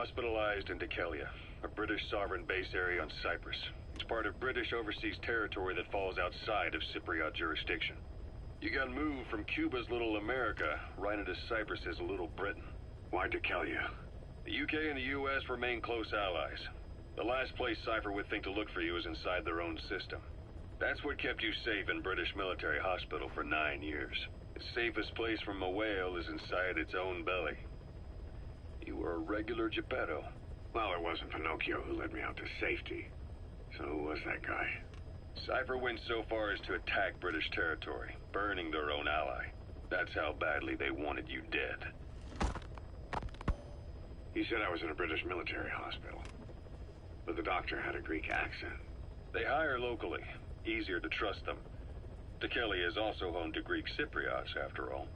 hospitalized in Dikelia, a British sovereign base area on Cyprus. It's part of British overseas territory that falls outside of Cypriot jurisdiction. You got moved from Cuba's Little America right into Cyprus's Little Britain. Why Dikelia? The UK and the US remain close allies. The last place Cypher would think to look for you is inside their own system. That's what kept you safe in British military hospital for 9 years. The safest place from a whale is inside its own belly. You were a regular Geppetto. Well, it wasn't Pinocchio who led me out to safety. So who was that guy? Cypher went so far as to attack British territory, burning their own ally. That's how badly they wanted you dead. He said I was in a British military hospital, but the doctor had a Greek accent. They hire locally. Easier to trust them. Dikelia is also home to Greek Cypriots, after all.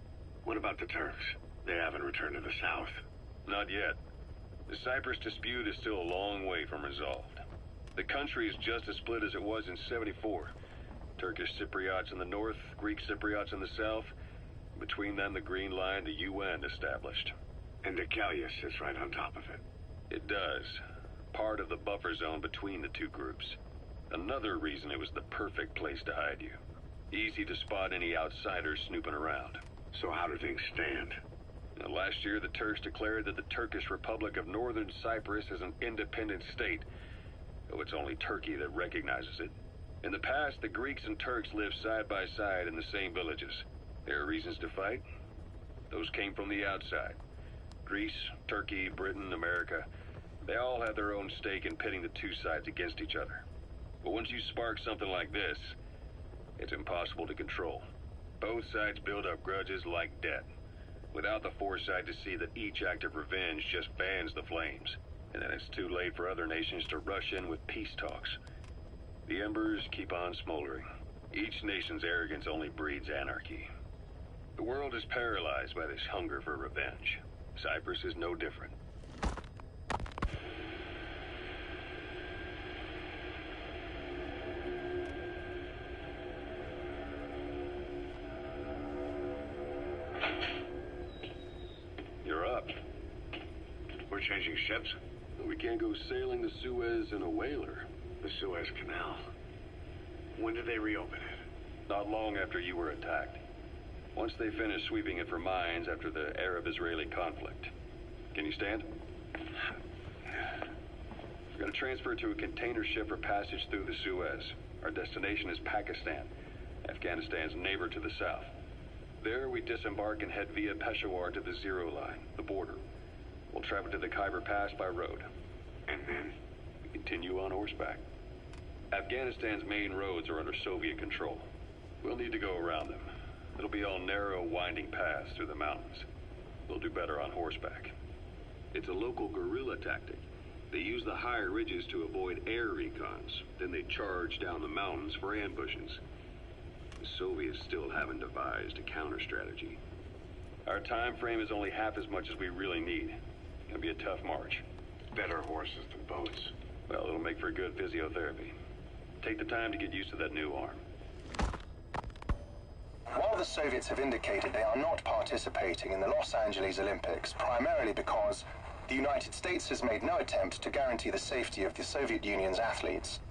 What about the Turks? They haven't returned to the south. Not yet. The Cyprus dispute is still a long way from resolved. The country is just as split as it was in '74. Turkish Cypriots in the north, Greek Cypriots in the south. Between them, the Green Line, the UN established. And Dikelia sits right on top of it. It does. Part of the buffer zone between the two groups. Another reason it was the perfect place to hide you. Easy to spot any outsiders snooping around. So how do things stand? Now, last year, the Turks declared that the Turkish Republic of Northern Cyprus is an independent state, though it's only Turkey that recognizes it. In the past, the Greeks and Turks lived side by side in the same villages. There are reasons to fight. Those came from the outside. Greece, Turkey, Britain, America, they all have their own stake in pitting the two sides against each other. But once you spark something like this, it's impossible to control. Both sides build up grudges like debt, without the foresight to see that each act of revenge just fans the flames. And then it's too late for other nations to rush in with peace talks. The embers keep on smoldering. Each nation's arrogance only breeds anarchy. The world is paralyzed by this hunger for revenge. Cyprus is no different. You're up. We're changing ships? We can't go sailing the Suez in a whaler. The Suez Canal. When did they reopen it? Not long after you were attacked. Once they finished sweeping it for mines after the Arab-Israeli conflict. Can you stand? We're going to transfer to a container ship for passage through the Suez. Our destination is Pakistan, Afghanistan's neighbor to the south. There, we disembark and head via Peshawar to the Zero Line, the border. We'll travel to the Khyber Pass by road. And then? We continue on horseback. Afghanistan's main roads are under Soviet control. We'll need to go around them. It'll be all narrow, winding paths through the mountains. We'll do better on horseback. It's a local guerrilla tactic. They use the higher ridges to avoid air recons. Then they charge down the mountains for ambushes. The Soviets still haven't devised a counter-strategy. Our time frame is only half as much as we really need. It'll be a tough march. Better horses than boats. Well, it'll make for good physiotherapy. Take the time to get used to that new arm. While the Soviets have indicated they are not participating in the Los Angeles Olympics, primarily because the United States has made no attempt to guarantee the safety of the Soviet Union's athletes,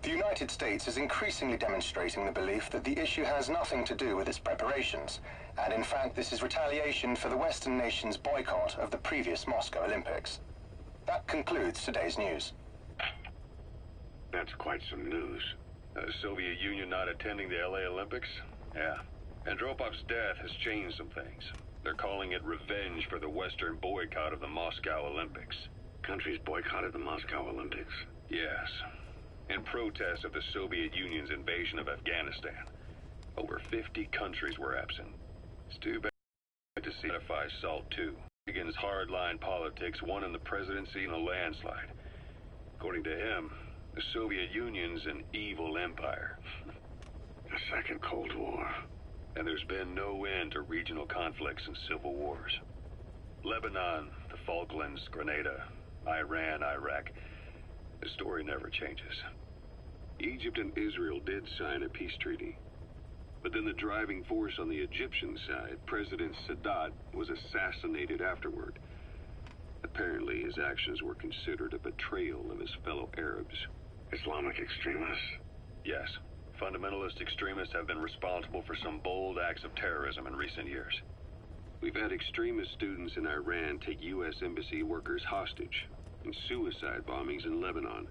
the United States is increasingly demonstrating the belief that the issue has nothing to do with its preparations, and in fact this is retaliation for the Western nations' boycott of the previous Moscow Olympics. That concludes today's news. That's quite some news. The Soviet Union not attending the LA Olympics? Yeah. Andropov's death has changed some things. They're calling it revenge for the Western boycott of the Moscow Olympics. Countries boycotted the Moscow Olympics? Yes. In protest of the Soviet Union's invasion of Afghanistan. Over 50 countries were absent. It's too bad to see SALT II. Reagan's hardline politics won in the presidency in a landslide. According to him, the Soviet Union's an evil empire. A second Cold War. And there's been no end to regional conflicts and civil wars. Lebanon, the Falklands, Grenada, Iran, Iraq. The story never changes. Egypt and Israel did sign a peace treaty. But then the driving force on the Egyptian side, President Sadat, was assassinated afterward. Apparently, his actions were considered a betrayal of his fellow Arabs. Islamic extremists? Yes, fundamentalist extremists have been responsible for some bold acts of terrorism in recent years. We've had extremist students in Iran take U.S. embassy workers hostage, and suicide bombings in Lebanon.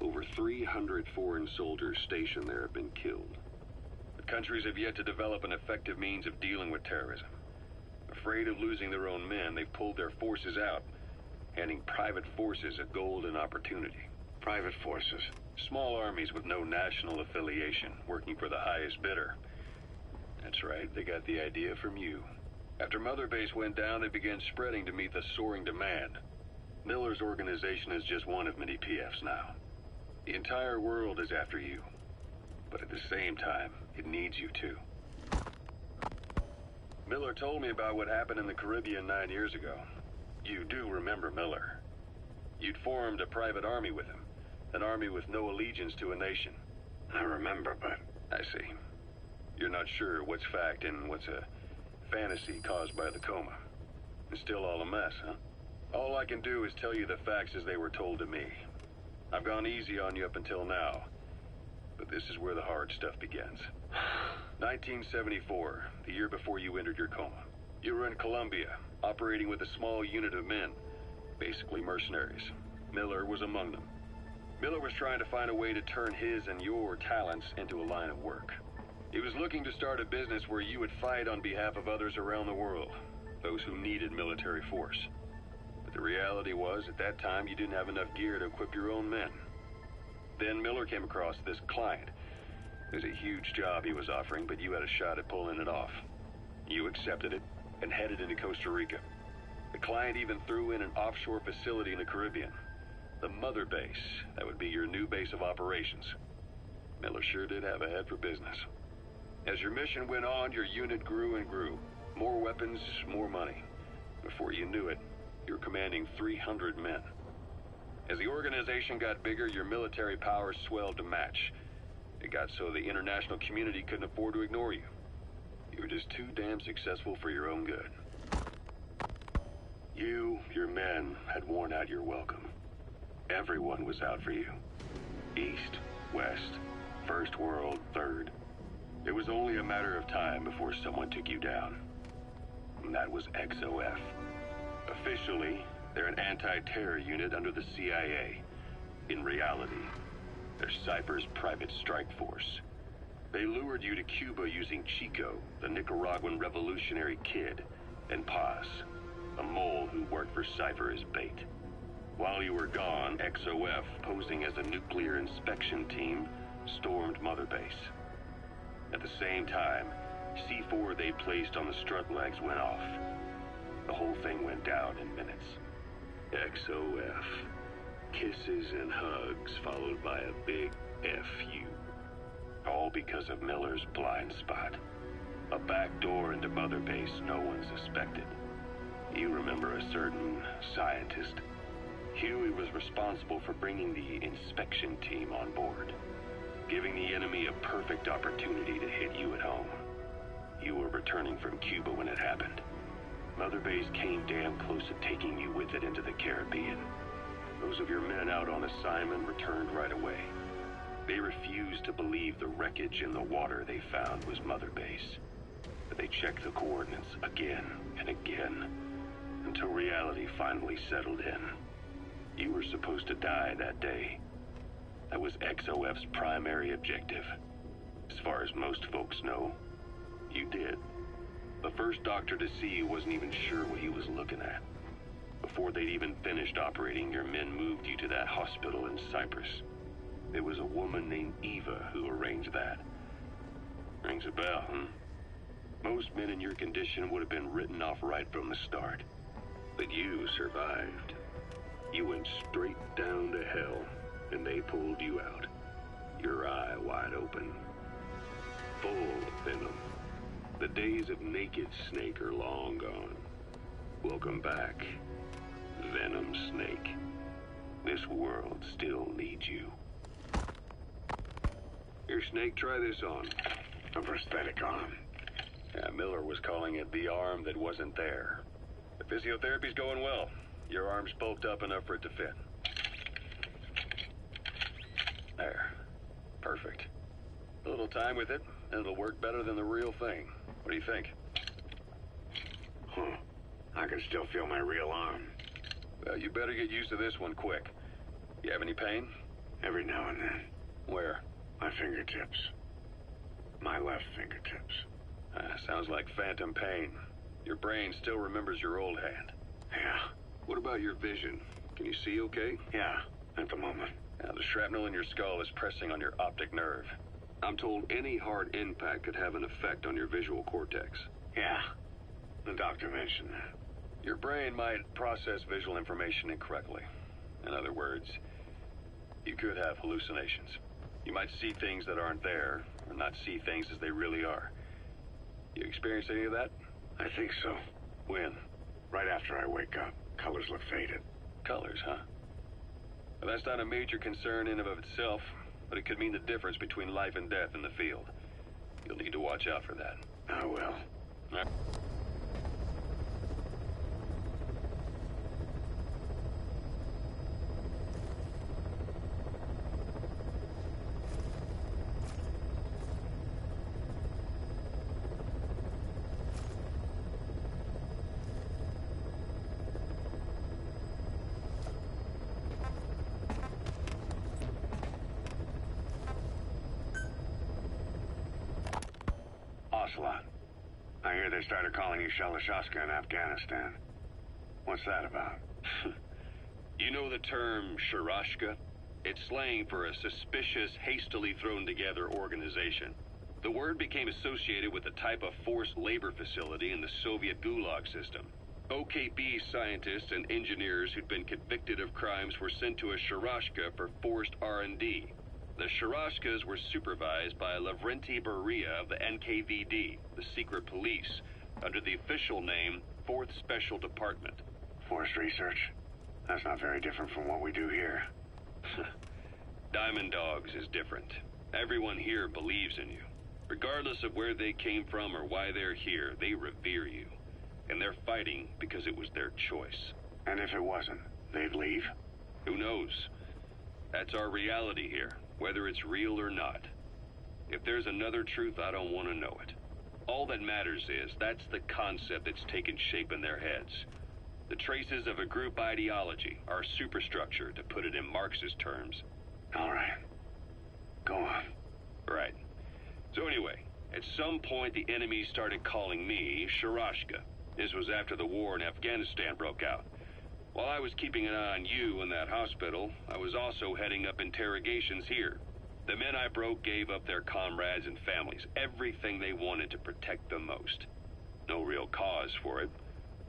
Over 300 foreign soldiers stationed there have been killed. The countries have yet to develop an effective means of dealing with terrorism. Afraid of losing their own men, they've pulled their forces out, handing private forces a golden opportunity. Private forces? Small armies with no national affiliation, working for the highest bidder. That's right, they got the idea from you. After Mother Base went down, they began spreading to meet the soaring demand. Miller's organization is just one of many PFs now. The entire world is after you. But at the same time, it needs you too. Miller told me about what happened in the Caribbean 9 years ago. You do remember Miller. You'd formed a private army with him. An army with no allegiance to a nation. I remember, but... I see. You're not sure what's fact and what's a fantasy caused by the coma. It's still all a mess, huh? All I can do is tell you the facts as they were told to me. I've gone easy on you up until now. But this is where the hard stuff begins. 1974, the year before you entered your coma. You were in Colombia, operating with a small unit of men, basically mercenaries. Miller was among them. Miller was trying to find a way to turn his and your talents into a line of work. He was looking to start a business where you would fight on behalf of others around the world, those who needed military force. But the reality was, at that time, you didn't have enough gear to equip your own men. Then Miller came across this client. It was a huge job he was offering, but you had a shot at pulling it off. You accepted it and headed into Costa Rica. The client even threw in an offshore facility in the Caribbean. The Mother Base, that would be your new base of operations. Miller sure did have a head for business. As your mission went on, your unit grew and grew. More weapons, more money. Before you knew it, you were commanding 300 men. As the organization got bigger, your military powers swelled to match. It got so the international community couldn't afford to ignore you. You were just too damn successful for your own good. You, your men, had worn out your welcome. Everyone was out for you. East, West, First World, Third. It was only a matter of time before someone took you down. And that was XOF. Officially, they're an anti-terror unit under the CIA. In reality, they're Cypher's private strike force. They lured you to Cuba using Chico, the Nicaraguan revolutionary kid, and Paz, a mole who worked for Cypher as bait. While you were gone, XOF, posing as a nuclear inspection team, stormed Mother Base. At the same time, C4 they placed on the strut legs went off. The whole thing went down in minutes. XOF. Kisses and hugs followed by a big FU. All because of Miller's blind spot. A back door into Mother Base no one suspected. You remember a certain scientist. Huey was responsible for bringing the inspection team on board, giving the enemy a perfect opportunity to hit you at home. You were returning from Cuba when it happened. Mother Base came damn close to taking you with it into the Caribbean. Those of your men out on assignment returned right away. They refused to believe the wreckage in the water they found was Mother Base. But they checked the coordinates again and again, until reality finally settled in. You were supposed to die that day. That was XOF's primary objective. As far as most folks know, you did. The first doctor to see you wasn't even sure what he was looking at. Before they'd even finished operating, your men moved you to that hospital in Cyprus. It was a woman named Eva who arranged that. Rings a bell, huh? Most men in your condition would have been written off right from the start. But you survived. You went straight down to hell, and they pulled you out. Your eye wide open. Full of venom. The days of Naked Snake are long gone. Welcome back, Venom Snake. This world still needs you. Here, Snake, try this on. A prosthetic arm. Yeah, Miller was calling it the arm that wasn't there. The physiotherapy's going well. Your arm's bulked up enough for it to fit. There. Perfect. A little time with it, and it'll work better than the real thing. What do you think? Huh. I can still feel my real arm. Well, you better get used to this one quick. You have any pain? Every now and then. Where? My fingertips. My left fingertips. Sounds like phantom pain. Your brain still remembers your old hand. Yeah. What about your vision? Can you see okay? Yeah, at the moment. Now, the shrapnel in your skull is pressing on your optic nerve. I'm told any hard impact could have an effect on your visual cortex. Yeah. The doctor mentioned that. Your brain might process visual information incorrectly. In other words, you could have hallucinations. You might see things that aren't there, or not see things as they really are. You experience any of that? I think so. When? Right after I wake up. Colors look faded. Colors, huh? Well, that's not a major concern in and of itself, but it could mean the difference between life and death in the field. You'll need to watch out for that. I will. All right. Ocelot. I hear they started calling you Shalashaska in Afghanistan. What's that about? You know the term Sharashka? It's slang for a suspicious, hastily thrown together organization. The word became associated with a type of forced labor facility in the Soviet Gulag system. OKB scientists and engineers who'd been convicted of crimes were sent to a Sharashka for forced R&D. The Sharashkas were supervised by Lavrenti Beria of the NKVD, the secret police, under the official name 4th Special Department. Forced research? That's not very different from what we do here. Diamond Dogs is different. Everyone here believes in you. Regardless of where they came from or why they're here, they revere you. And they're fighting because it was their choice. And if it wasn't, they'd leave? Who knows? That's our reality here, whether it's real or not. If there's another truth, I don't want to know it. All that matters is that's the concept that's taken shape in their heads. The traces of a group ideology, our superstructure, to put it in Marxist terms. All right. Go on. Right. So anyway, at some point the enemy started calling me Sharashka. This was after the war in Afghanistan broke out. While I was keeping an eye on you in that hospital, I was also heading up interrogations here. The men I broke gave up their comrades and families, everything they wanted to protect them most. No real cause for it.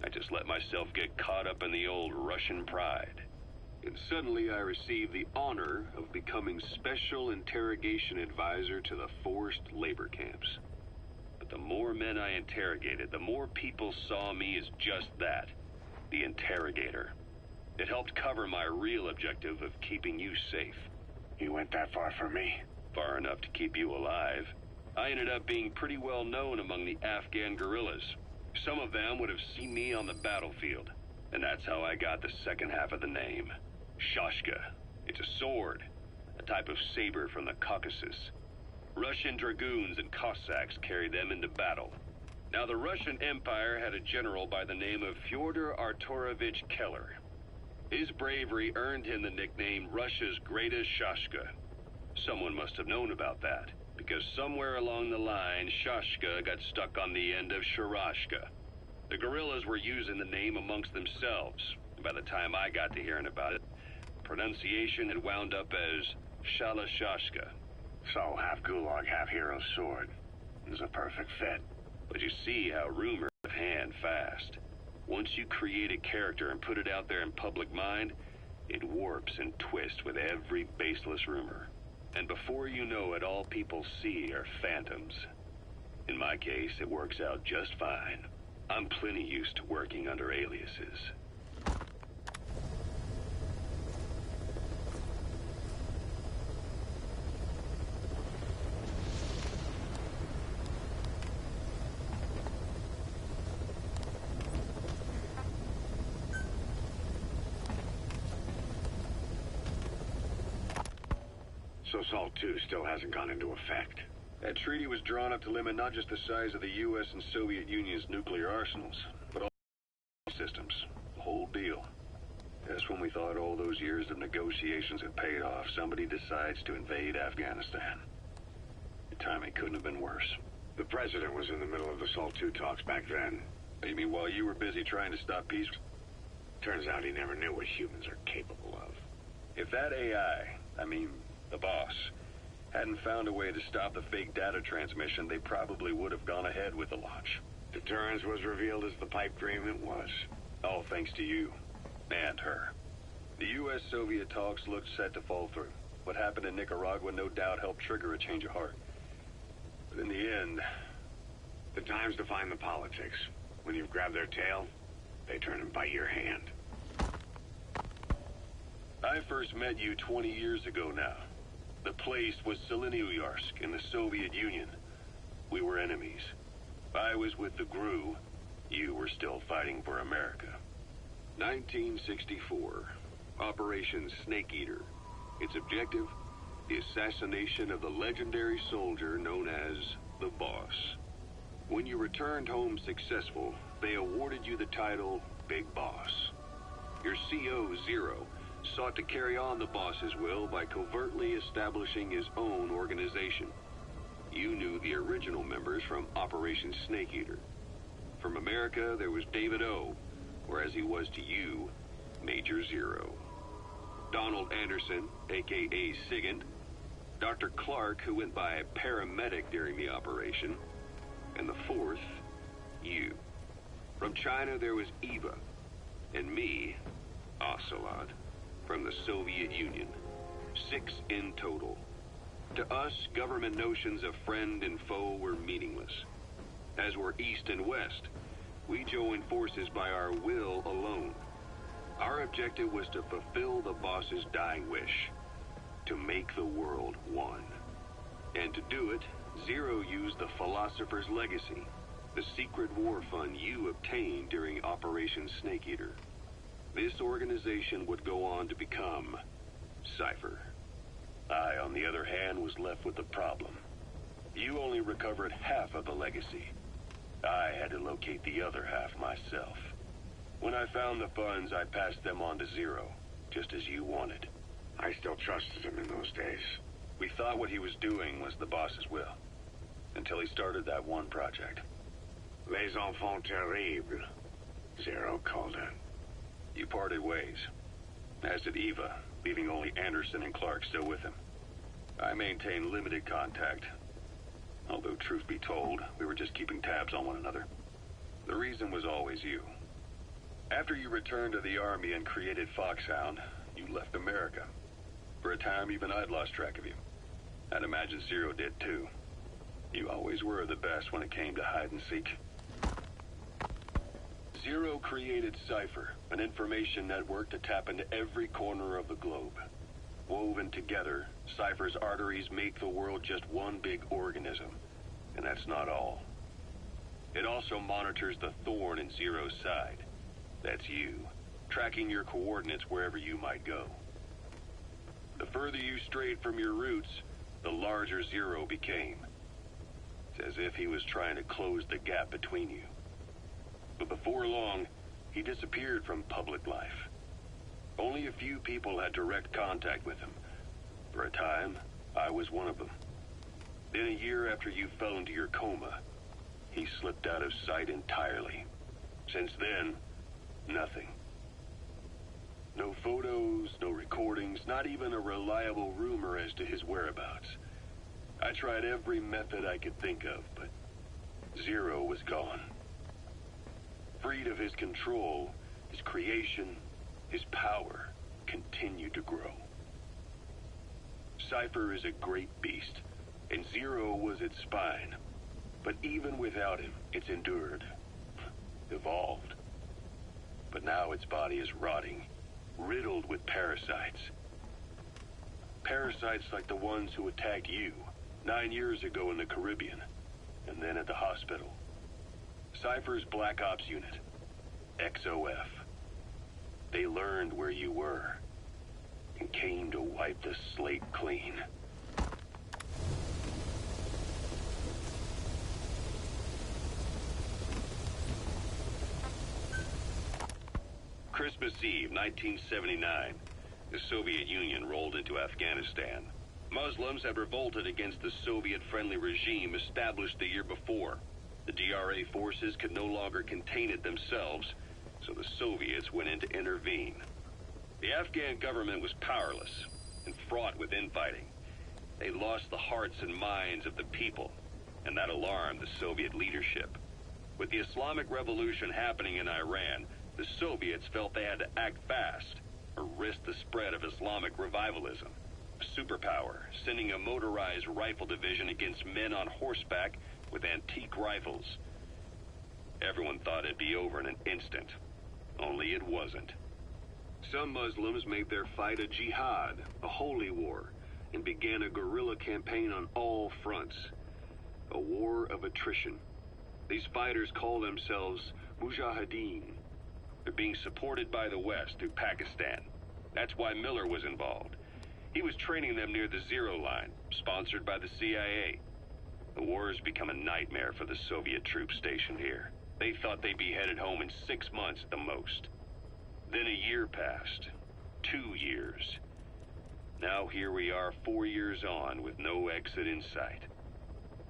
I just let myself get caught up in the old Russian pride. And suddenly I received the honor of becoming Special Interrogation Advisor to the forced labor camps. But the more men I interrogated, the more people saw me as just that, the interrogator. It helped cover my real objective of keeping you safe. You went that far for me? Far enough to keep you alive. I ended up being pretty well known among the Afghan guerrillas. Some of them would have seen me on the battlefield, and that's how I got the second half of the name. Shashka. It's a sword, a type of saber from the Caucasus. Russian dragoons and Cossacks carried them into battle. Now, the Russian Empire had a general by the name of Fyodor Arturovich Keller. His bravery earned him the nickname Russia's Greatest Shashka. Someone must have known about that, because somewhere along the line, Shashka got stuck on the end of Sharashka. The guerrillas were using the name amongst themselves, and by the time I got to hearing about it, pronunciation had wound up as Shalashashka. So, half Gulag, half hero sword. It was a perfect fit. But you see how rumors hand fast. Once you create a character and put it out there in public mind, it warps and twists with every baseless rumor. And before you know it, all people see are phantoms. In my case, it works out just fine. I'm plenty used to working under aliases. So SALT II still hasn't gone into effect. That treaty was drawn up to limit not just the size of the U.S. and Soviet Union's nuclear arsenals, but all systems. The whole deal. Just when we thought all those years of negotiations had paid off, somebody decides to invade Afghanistan. The timing couldn't have been worse. The president was in the middle of the SALT II talks back then. You mean while you were busy trying to stop peace? Turns out he never knew what humans are capable of. If that AI, the boss, hadn't found a way to stop the fake data transmission, they probably would have gone ahead with the launch. Deterrence was revealed as the pipe dream it was. All thanks to you. And her. The U.S.-Soviet talks looked set to fall through. What happened in Nicaragua no doubt helped trigger a change of heart. But in the end... The time's define the politics. When you've grabbed their tail, they turn and bite your hand. I first met you 20 years ago now. The place was Selenouyarsk in the Soviet Union. We were enemies. I was with the GRU. You were still fighting for America. 1964. Operation Snake Eater. Its objective? The assassination of the legendary soldier known as the Boss. When you returned home successful, they awarded you the title Big Boss. Your CO, Zero, sought to carry on the boss's will by covertly establishing his own organization. You knew the original members from Operation Snake Eater. From America, there was David O., whereas he was to you, Major Zero. Donald Anderson, a.k.a. Sigint. Dr. Clark, who went by paramedic during the operation. And the fourth, you. From China, there was Eva. And me, Ocelot, from the Soviet Union. 6 in total. To us, government notions of friend and foe were meaningless. As were East and West, we joined forces by our will alone. Our objective was to fulfill the boss's dying wish, to make the world one. And to do it, Zero used the Philosopher's Legacy, the secret war fund you obtained during Operation Snake Eater. This organization would go on to become Cypher. I, on the other hand, was left with the problem. You only recovered half of the legacy. I had to locate the other half myself. When I found the funds, I passed them on to Zero, just as you wanted. I still trusted him in those days. We thought what he was doing was the boss's will, until he started that one project. Les enfants terribles, Zero called it. You parted ways, as did Eva, leaving only Anderson and Clark still with him. I maintained limited contact, although truth be told, we were just keeping tabs on one another. The reason was always you. After you returned to the Army and created Foxhound, you left America. For a time, even I'd lost track of you. I'd imagine Zero did too. You always were the best when it came to hide and seek. Zero created Cypher, an information network to tap into every corner of the globe. Woven together, Cypher's arteries make the world just one big organism. And that's not all. It also monitors the thorn in Zero's side. That's you, tracking your coordinates wherever you might go. The further you strayed from your roots, the larger Zero became. It's as if he was trying to close the gap between you. But before long, he disappeared from public life. Only a few people had direct contact with him. For a time, I was one of them. Then a year after you fell into your coma, he slipped out of sight entirely. Since then, nothing. No photos, no recordings, not even a reliable rumor as to his whereabouts. I tried every method I could think of, but Zero was gone. Freed of his control, his creation, his power continued to grow. Cypher is a great beast, and Zero was its spine. But even without him, it's endured, evolved. But now its body is rotting, riddled with parasites. Parasites like the ones who attacked you 9 years ago in the Caribbean, and then at the hospital. Cypher's Black Ops unit, XOF. They learned where you were, and came to wipe the slate clean. Christmas Eve, 1979, the Soviet Union rolled into Afghanistan. Muslims had revolted against the Soviet-friendly regime established the year before. The DRA forces could no longer contain it themselves, so the Soviets went in to intervene. The Afghan government was powerless and fraught with infighting. They lost the hearts and minds of the people, and that alarmed the Soviet leadership. With the Islamic Revolution happening in Iran, the Soviets felt they had to act fast or risk the spread of Islamic revivalism. A superpower, sending a motorized rifle division against men on horseback with antique rifles. Everyone thought it'd be over in an instant. Only it wasn't. Some Muslims made their fight a jihad, a holy war, and began a guerrilla campaign on all fronts. A war of attrition. These fighters call themselves Mujahideen. They're being supported by the West through Pakistan. That's why Miller was involved. He was training them near the Zero Line, sponsored by the CIA. The war has become a nightmare for the Soviet troops stationed here. They thought they'd be headed home in 6 months at the most. Then a year passed. 2 years. Now here we are 4 years on with no exit in sight.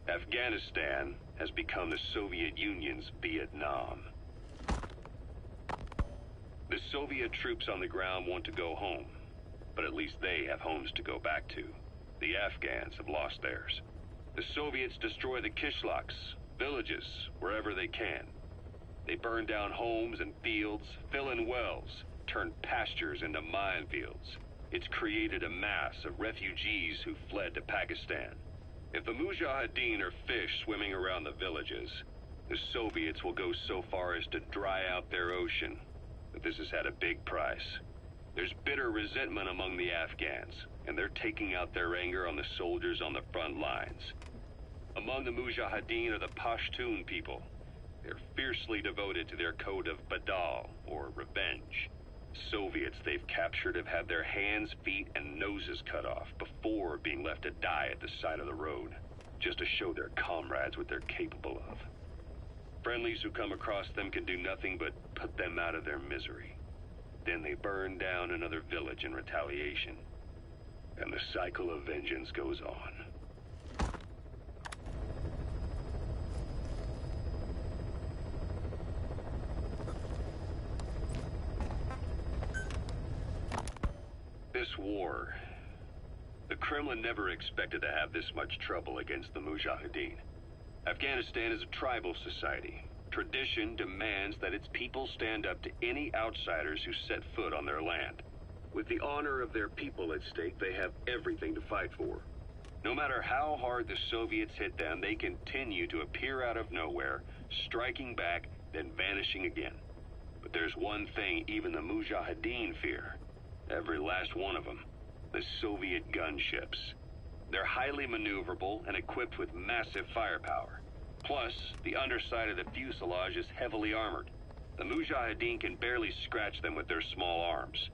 Afghanistan has become the Soviet Union's Vietnam. The Soviet troops on the ground want to go home, but at least they have homes to go back to. The Afghans have lost theirs. The Soviets destroy the kishlaks, villages, wherever they can. They burn down homes and fields, fill in wells, turn pastures into minefields. It's created a mass of refugees who fled to Pakistan. If the Mujahideen are fish swimming around the villages, the Soviets will go so far as to dry out their ocean. But this has had a big price. There's bitter resentment among the Afghans, and they're taking out their anger on the soldiers on the front lines. Among the Mujahideen are the Pashtun people. They're fiercely devoted to their code of Badal, or revenge. Soviets they've captured have had their hands, feet, and noses cut off before being left to die at the side of the road, just to show their comrades what they're capable of. Friendlies who come across them can do nothing but put them out of their misery. Then they burn down another village in retaliation, and the cycle of vengeance goes on. This war, the Kremlin never expected to have this much trouble against the Mujahideen. Afghanistan is a tribal society. Tradition demands that its people stand up to any outsiders who set foot on their land. With the honor of their people at stake, they have everything to fight for. No matter how hard the Soviets hit them, they continue to appear out of nowhere, striking back, then vanishing again. But there's one thing even the Mujahideen fear. Every last one of them. The Soviet gunships. They're highly maneuverable and equipped with massive firepower. Plus, the underside of the fuselage is heavily armored. The Mujahideen can barely scratch them with their small arms.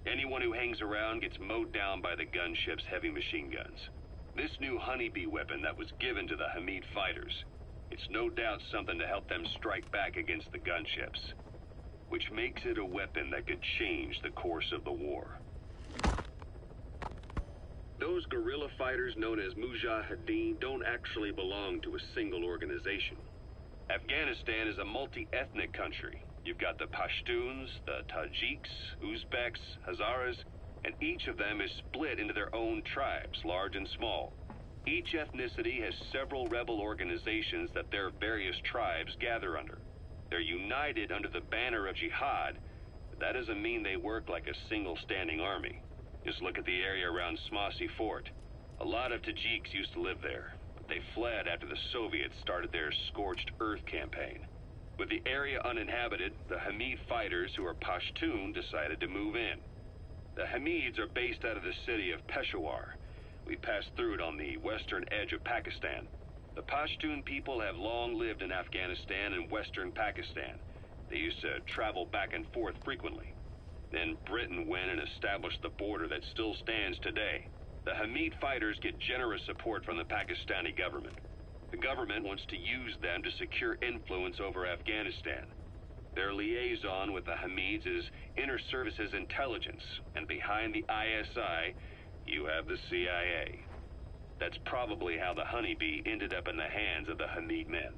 Anyone who hangs around gets mowed down by the gunship's heavy machine guns. This new honeybee weapon that was given to the Hamid fighters, it's no doubt something to help them strike back against the gunships, which makes it a weapon that could change the course of the war. Those guerrilla fighters known as Mujahideen don't actually belong to a single organization. Afghanistan is a multi-ethnic country. You've got the Pashtuns, the Tajiks, Uzbeks, Hazaras, and each of them is split into their own tribes, large and small. Each ethnicity has several rebel organizations that their various tribes gather under. They're united under the banner of jihad, but that doesn't mean they work like a single standing army. Just look at the area around Smasy Fort. A lot of Tajiks used to live there, but they fled after the Soviets started their Scorched Earth campaign. With the area uninhabited, the Hamid fighters, who are Pashtun, decided to move in. The Hamids are based out of the city of Peshawar. We passed through it on the western edge of Pakistan. The Pashtun people have long lived in Afghanistan and western Pakistan. They used to travel back and forth frequently. Then Britain went and established the border that still stands today. The Hamid fighters get generous support from the Pakistani government. The government wants to use them to secure influence over Afghanistan. Their liaison with the Hamids is Inter-Services Intelligence, and behind the ISI, you have the CIA. That's probably how the Honeybee ended up in the hands of the Hamid men.